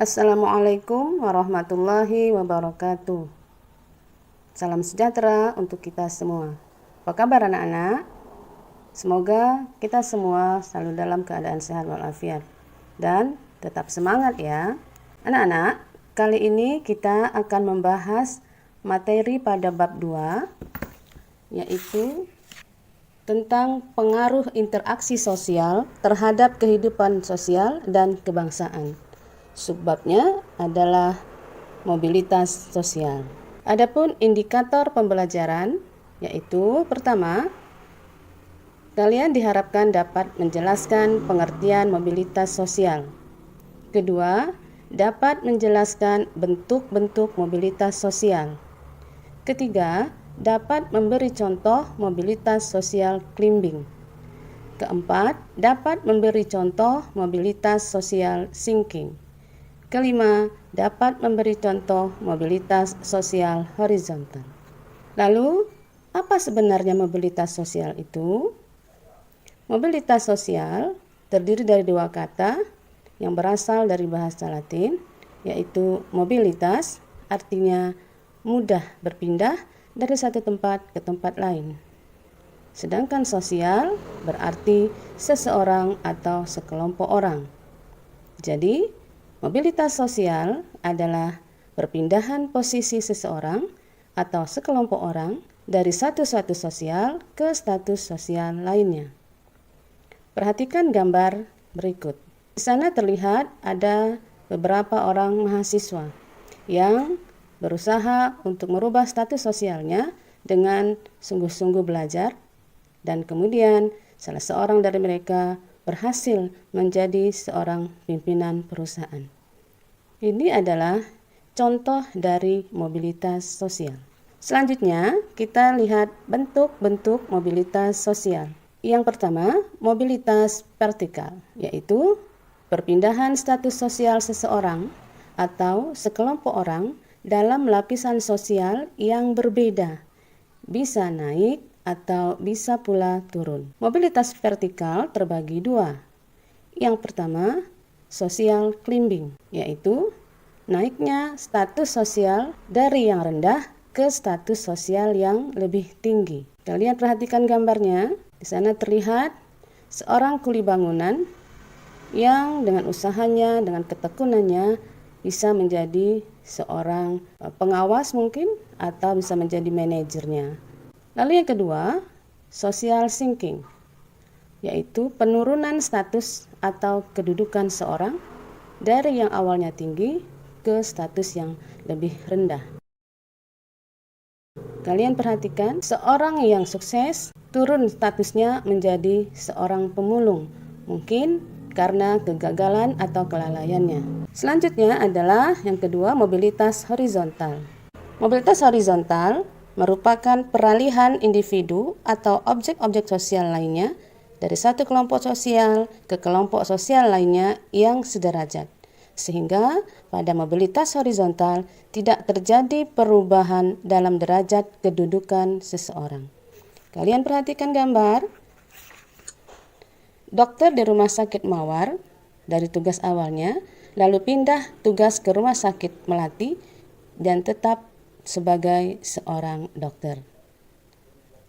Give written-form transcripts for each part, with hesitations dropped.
Assalamualaikum warahmatullahi wabarakatuh. Salam sejahtera untuk kita semua. Apa kabar anak-anak? Semoga kita semua selalu dalam keadaan sehat walafiat dan tetap semangat ya. Anak-anak, kali ini kita akan membahas materi pada bab 2, yaitu tentang pengaruh interaksi sosial terhadap kehidupan sosial dan kebangsaan. Subbabnya adalah mobilitas sosial. Adapun indikator pembelajaran yaitu pertama, kalian diharapkan dapat menjelaskan pengertian mobilitas sosial. Kedua, dapat menjelaskan bentuk-bentuk mobilitas sosial. Ketiga, dapat memberi contoh mobilitas sosial climbing. Keempat, dapat memberi contoh mobilitas sosial sinking. Kelima, dapat memberi contoh mobilitas sosial horizontal. Lalu, apa sebenarnya mobilitas sosial itu? Mobilitas sosial terdiri dari dua kata yang berasal dari bahasa Latin, yaitu mobilitas, artinya mudah berpindah dari satu tempat ke tempat lain. Sedangkan sosial berarti seseorang atau sekelompok orang. Jadi, mobilitas sosial adalah perpindahan posisi seseorang atau sekelompok orang dari satu status sosial ke status sosial lainnya. Perhatikan gambar berikut. Di sana terlihat ada beberapa orang mahasiswa yang berusaha untuk merubah status sosialnya dengan sungguh-sungguh belajar, dan kemudian salah seorang dari mereka berhasil menjadi seorang pimpinan perusahaan. Ini adalah contoh dari mobilitas sosial. Selanjutnya, kita lihat bentuk-bentuk mobilitas sosial. Yang pertama, mobilitas vertikal, yaitu perpindahan status sosial seseorang atau sekelompok orang dalam lapisan sosial yang berbeda, bisa naik atau bisa pula turun. Mobilitas vertikal terbagi dua. Yang pertama, social climbing, yaitu naiknya status sosial dari yang rendah ke status sosial yang lebih tinggi. Kalian perhatikan gambarnya. Di sana terlihat seorang kuli bangunan yang dengan usahanya, dengan ketekunannya bisa menjadi seorang pengawas mungkin, atau bisa menjadi manajernya. Lalu yang kedua, social sinking, yaitu penurunan status atau kedudukan seorang dari yang awalnya tinggi ke status yang lebih rendah. Kalian perhatikan, seorang yang sukses turun statusnya menjadi seorang pemulung, mungkin karena kegagalan atau kelalaiannya. Selanjutnya adalah yang kedua, mobilitas horizontal. Mobilitas horizontal merupakan peralihan individu atau objek-objek sosial lainnya dari satu kelompok sosial ke kelompok sosial lainnya yang sederajat, sehingga pada mobilitas horizontal tidak terjadi perubahan dalam derajat kedudukan seseorang. Kalian perhatikan gambar. Dokter di rumah sakit Mawar dari tugas awalnya, lalu pindah tugas ke rumah sakit Melati dan tetap sebagai seorang dokter.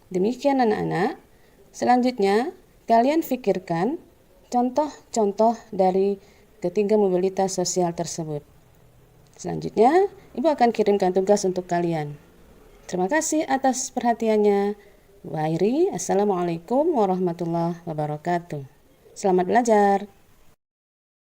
Demikian anak-anak. Selanjutnya, kalian pikirkan contoh-contoh dari ketiga mobilitas sosial tersebut. Selanjutnya, Ibu akan kirimkan tugas untuk kalian. Terima kasih atas perhatiannya. Bu Airi, Assalamualaikum warahmatullahi wabarakatuh. Selamat belajar.